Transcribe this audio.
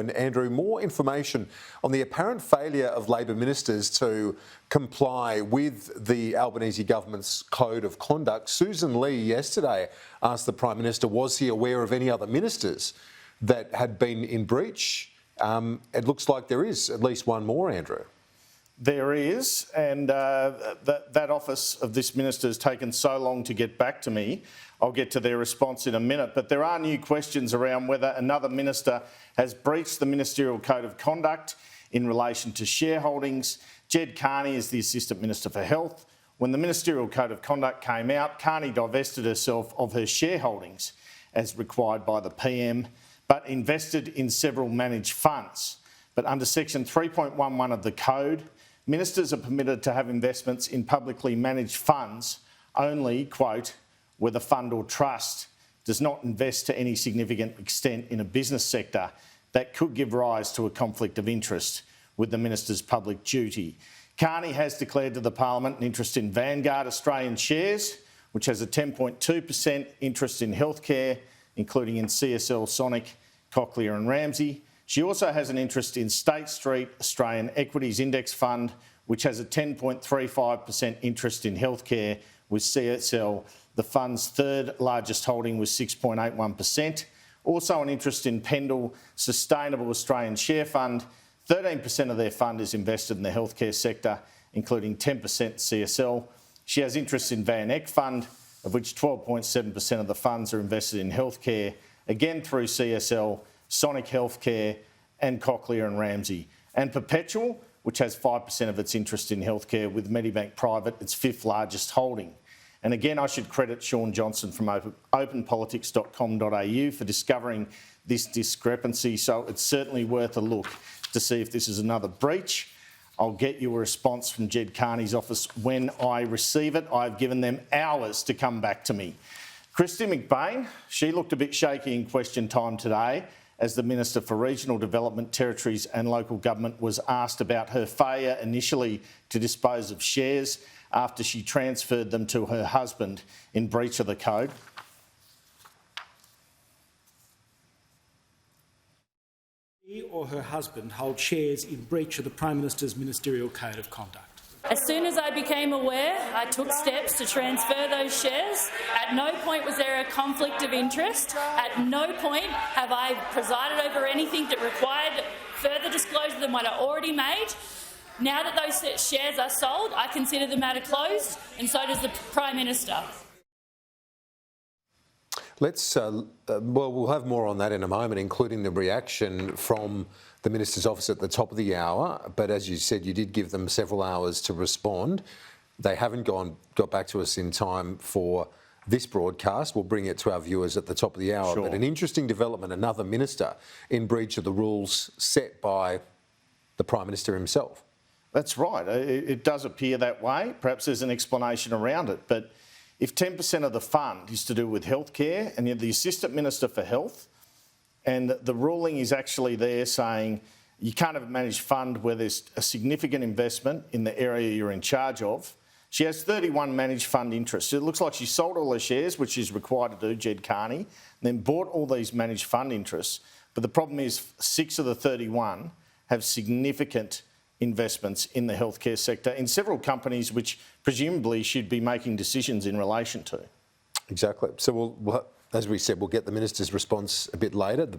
And Andrew, more information on the apparent failure of Labor ministers to comply with the Albanese government's Code of Conduct. Susan Lee yesterday asked the Prime Minister, was he aware of any other ministers that had been in breach? It looks like there is at least one more, Andrew. There is, and that office of this minister has taken so long to get back to me. I'll get to their response in a minute, but there are new questions around whether another minister has breached the Ministerial Code of Conduct in relation to shareholdings. Ged Kearney is the Assistant Minister for Health. When the Ministerial Code of Conduct came out, Kearney divested herself of her shareholdings as required by the PM, but invested in several managed funds. But under section 3.11 of the Code, ministers are permitted to have investments in publicly managed funds only, quote, where the fund or trust does not invest to any significant extent in a business sector that could give rise to a conflict of interest with the minister's public duty. Kearney has declared to the Parliament an interest in Vanguard Australian Shares, which has a 10.2% interest in healthcare, including in CSL, Sonic, Clennell and Ramsay. She also has an interest in State Street Australian Equities Index Fund, which has a 10.35% interest in healthcare with CSL. The fund's third largest holding was 6.81%. Also an interest in Pendal Sustainable Australian Share Fund. 13% of their fund is invested in the healthcare sector, including 10% CSL. She has interests in Van Eck Fund, of which 12.7% of the funds are invested in healthcare, again through CSL, Sonic Healthcare and Clennell and Ramsay. And Perpetual, which has 5% of its interest in healthcare, with Medibank Private its fifth largest holding. And again, I should credit Sean Johnson from openpolitics.com.au for discovering this discrepancy, so it's certainly worth a look to see if this is another breach. I'll get you a response from Ged Kearney's office when I receive it. I've given them hours to come back to me. Christy McBain, she looked a bit shaky in question time today as the Minister for Regional Development, Territories and Local Government was asked about her failure initially to dispose of shares after she transferred them to her husband in breach of the code. She or her husband hold shares in breach of the Prime Minister's Ministerial Code of Conduct. As soon as I became aware, I took steps to transfer those shares. At no point was there a conflict of interest. At no point have I presided over anything that required further disclosure than what I already made. Now that those shares are sold, I consider the matter closed, and so does the Prime Minister. We'll have more on that in a moment, including the reaction from the Minister's office at the top of the hour. But as you said, you did give them several hours to respond. They haven't got back to us in time for this broadcast. We'll bring it to our viewers at the top of the hour. Sure. But an interesting development, another minister in breach of the rules set by the Prime Minister himself. That's right. It does appear that way. Perhaps there's an explanation around it. But if 10% of the fund is to do with healthcare and you're the Assistant Minister for Health, and the ruling is actually there saying you can't have a managed fund where there's a significant investment in the area you're in charge of. She has 31 managed fund interests. It looks like she sold all her shares, which she's required to do, Ged Kearney, and then bought all these managed fund interests. But the problem is 6 of the 31 have significant investments in the healthcare sector in several companies which presumably should be making decisions in relation to. Exactly. So as we said, we'll get the Minister's response a bit later.